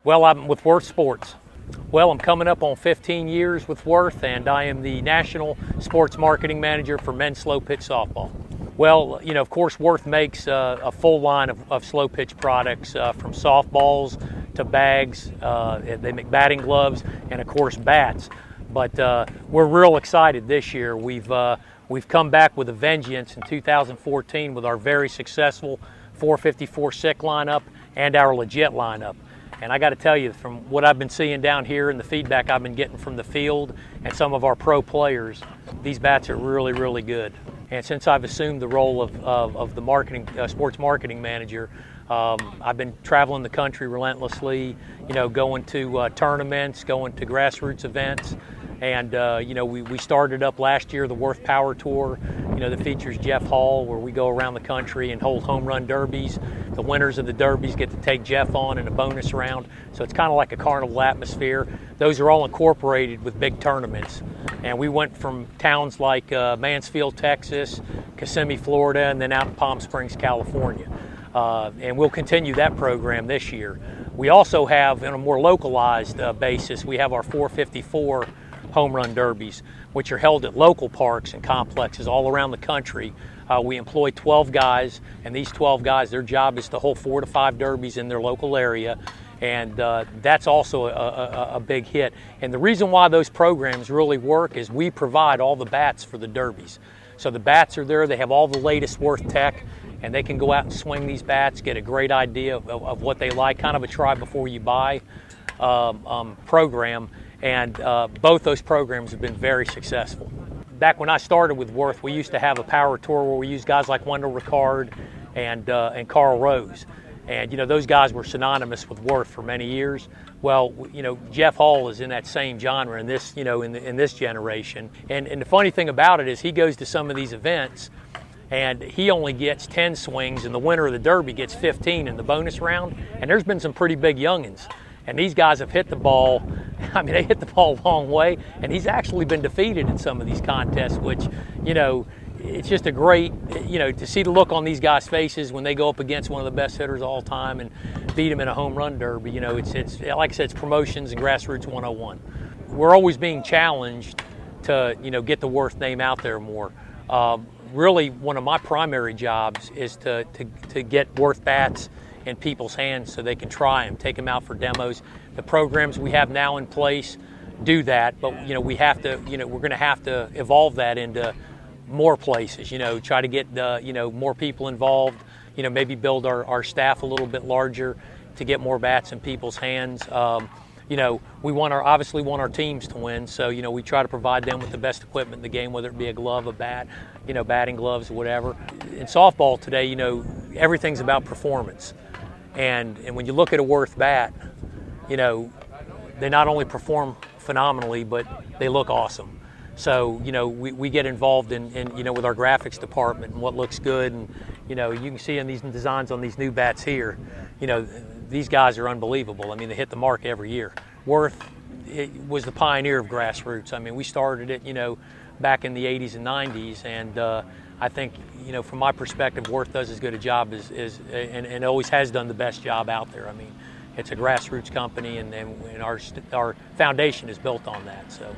Well, I'm with Worth Sports. Well, I'm coming up on 15 years with Worth, and I am the National Sports Marketing Manager for men's slow pitch softball. Well, of course, Worth makes a full line of slow pitch products from softballs to bags. They make batting gloves and, of course, bats. But we're real excited this year. We've come back with a vengeance in 2014 with our very successful 454 SICK lineup and our legit lineup. And I got to tell you, from what I've been seeing down here and the feedback I've been getting from the field and some of our pro players, these bats are really, really good. And since I've assumed the role of the sports marketing manager, I've been traveling the country relentlessly, going to tournaments, going to grassroots events. And, we started up last year the Worth Power Tour, that features Jeff Hall, where we go around the country and hold home run derbies. The winners of the derbies get to take Jeff on in a bonus round. So it's kind of like a carnival atmosphere. Those are all incorporated with big tournaments. And we went from towns like Mansfield, Texas, Kissimmee, Florida, and then out to Palm Springs, California. And we'll continue that program this year. We also have, on a more localized basis, we have our 454 home run derbies, which are held at local parks and complexes all around the country. We employ 12 guys, and these 12 guys, their job is to hold 4 to 5 derbies in their local area, and that's also a big hit. And the reason why those programs really work is we provide all the bats for the derbies. So the bats are there, they have all the latest Worth tech, and they can go out and swing these bats, get a great idea of what they like, kind of a try before you buy program. And both those programs have been very successful. Back when I started with Worth, we used to have a power tour where we used guys like Wendell Ricard and Carl Rose. And, those guys were synonymous with Worth for many years. Well, Jeff Hall is in that same genre in this, in this generation. And the funny thing about it is he goes to some of these events and he only gets 10 swings, and the winner of the derby gets 15 in the bonus round. And there's been some pretty big youngins. And these guys have hit the ball. They hit the ball a long way, and he's actually been defeated in some of these contests, which, it's just a great, to see the look on these guys' faces when they go up against one of the best hitters of all time and beat him in a home run derby. It's like I said, it's promotions and grassroots 101. We're always being challenged to, get the Worth name out there more. Really, one of my primary jobs is to get Worth bats in people's hands so they can try them, take them out for demos. The programs we have now in place do that, but we have to, we're going to have to evolve that into more places. Try to get more people involved. Maybe build our staff a little bit larger to get more bats in people's hands. We obviously want our teams to win, so we try to provide them with the best equipment in the game, whether it be a glove, a bat, batting gloves, whatever. In softball today, everything's about performance. And when you look at a Worth bat, they not only perform phenomenally, but they look awesome. So, we get involved in with our graphics department and what looks good. And, you can see in these designs on these new bats here, these guys are unbelievable. They hit the mark every year. Worth was the pioneer of grassroots. We started it, back in the 80s and 90s. And I think, from my perspective, Worth does as good a job and always has done the best job out there. It's a grassroots company, and our foundation is built on that. So.